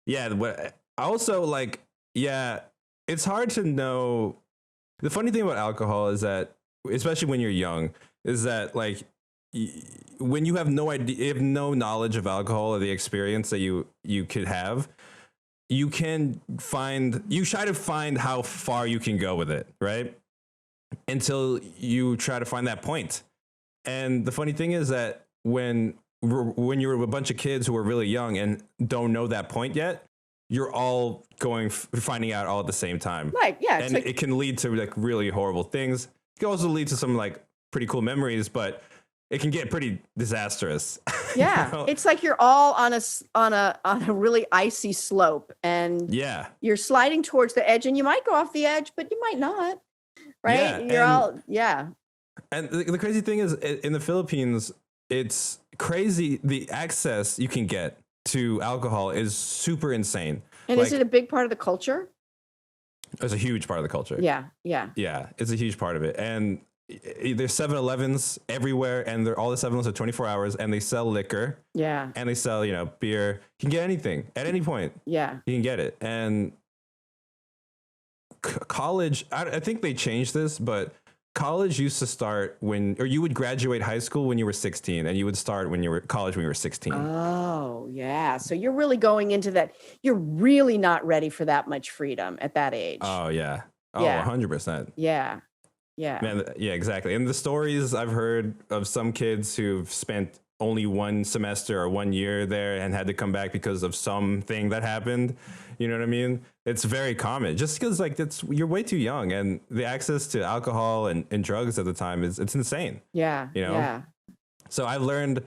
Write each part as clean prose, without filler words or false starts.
Yeah. But also, like, yeah, it's hard to know. The funny thing about alcohol is that, especially when you're young, is that like when you have no idea, you have no knowledge of alcohol or the experience that you could have, you try to find how far you can go with it, right? Until you try to find that point. And the funny thing is that when you're a bunch of kids who are really young and don't know that point yet, you're all finding out all at the same time. Right. Yeah. And it can lead to like really horrible things. It can also lead to some like pretty cool memories, but it can get pretty disastrous. Yeah. You know? It's like you're all on a really icy slope, and yeah, you're sliding towards the edge, and you might go off the edge, but you might not. Right. Yeah, And the crazy thing is, in the Philippines, it's crazy. The access you can get to alcohol is super insane. And like, is it a big part of the culture? It's a huge part of the culture. Yeah. It's a huge part of it. And there's 7-Elevens everywhere, and all the 7-Elevens are 24 hours, and they sell liquor. Yeah. And they sell, beer. You can get anything at any point. Yeah. You can get it. And college, I think they changed this, but college used to start you would graduate high school when you were 16, and you would start college when you were 16. Oh, yeah. So you're really going into that. You're really not ready for that much freedom at that age. Oh, yeah. Oh, yeah. 100%. Yeah. Yeah. Man, yeah, exactly. And the stories I've heard of some kids who've spent only 1 semester or 1 year there and had to come back because of something that happened. You know what I mean? It's very common, just because like you're way too young, and the access to alcohol and drugs at the time it's insane. Yeah. Yeah. So I've learned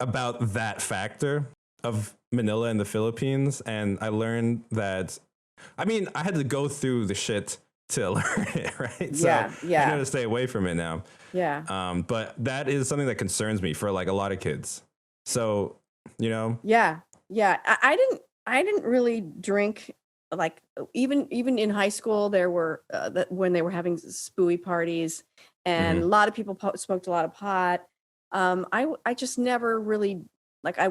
about that factor of Manila and the Philippines, and I learned that, I mean, I had to go through the shit to learn it, right? Yeah, so I know to stay away from it now. Yeah. But that is something that concerns me for like a lot of kids. So, Yeah. I didn't really drink, like even in high school. There were when they were having spooey parties, and a lot of people smoked a lot of pot. I just never really, like, I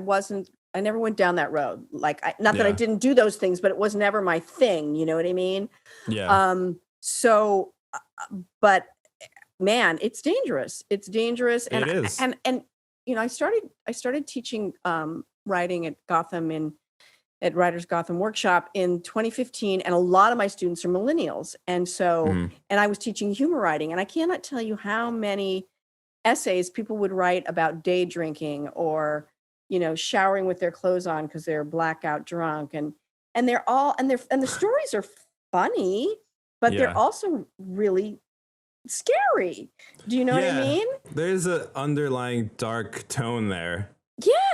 never went down that road. Like, not that I didn't do those things, but it was never my thing. You know what I mean? Yeah. So, but man, it's dangerous. It's dangerous. And it is. And I started teaching writing at Gotham at Writers Gotham Workshop in 2015, and a lot of my students are millennials. And so, and I was teaching humor writing, and I cannot tell you how many essays people would write about day drinking, or showering with their clothes on because they're blackout drunk, and the stories are funny, but they're also really scary. Do you know what I mean? There's an underlying dark tone there.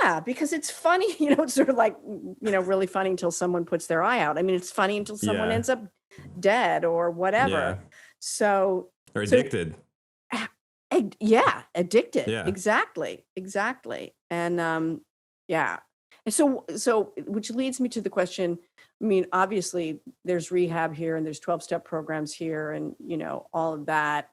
Yeah, because it's funny, it's sort of like, really funny until someone puts their eye out. I mean, it's funny until someone ends up dead or whatever. Yeah. So, or addicted. Addicted. Yeah. Exactly. And and so which leads me to the question. I mean, obviously there's rehab here, and there's 12-step programs here, and all of that.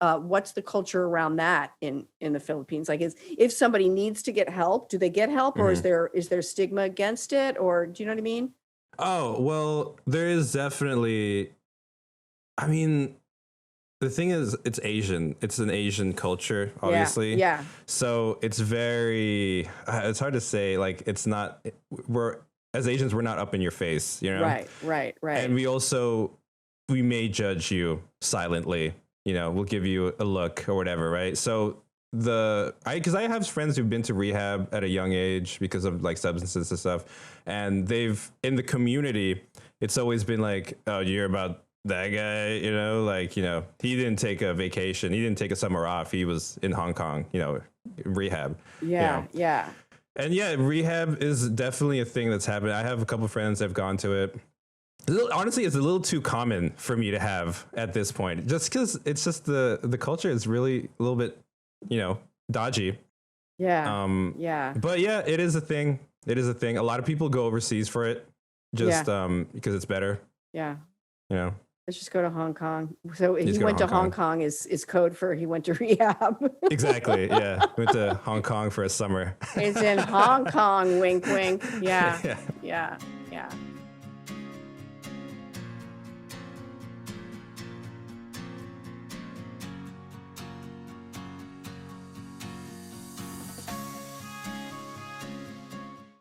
What's the culture around that in the Philippines? Like, if somebody needs to get help, do they get help, or is there stigma against it, or do you know what I mean? Oh, well, there is definitely. I mean, the thing is, it's Asian. It's an Asian culture, obviously. Yeah. So it's very. It's hard to say. Like, it's not. As Asians, we're not up in your face, Right. And we may judge you silently. We'll give you a look or whatever, right? So because I have friends who've been to rehab at a young age because of like substances and stuff, and in the community, it's always been like, oh, you hear about that guy, he didn't take a vacation, he didn't take a summer off, he was in Hong Kong, rehab. Yeah. And rehab is definitely a thing that's happened. I have a couple of friends that have gone to it. Honestly, it's a little too common for me to have at this point, just because it's just the culture is really a little bit, dodgy. Yeah. But yeah, it is a thing. A lot of people go overseas for it, just because it's better. Yeah. Let's just go to Hong Kong. So Just he go to went to Hong Hong Kong is code for he went to rehab. Exactly. Yeah. Went to Hong Kong for a summer. It's in Hong Kong, wink, wink. Yeah. Yeah. Yeah. Yeah.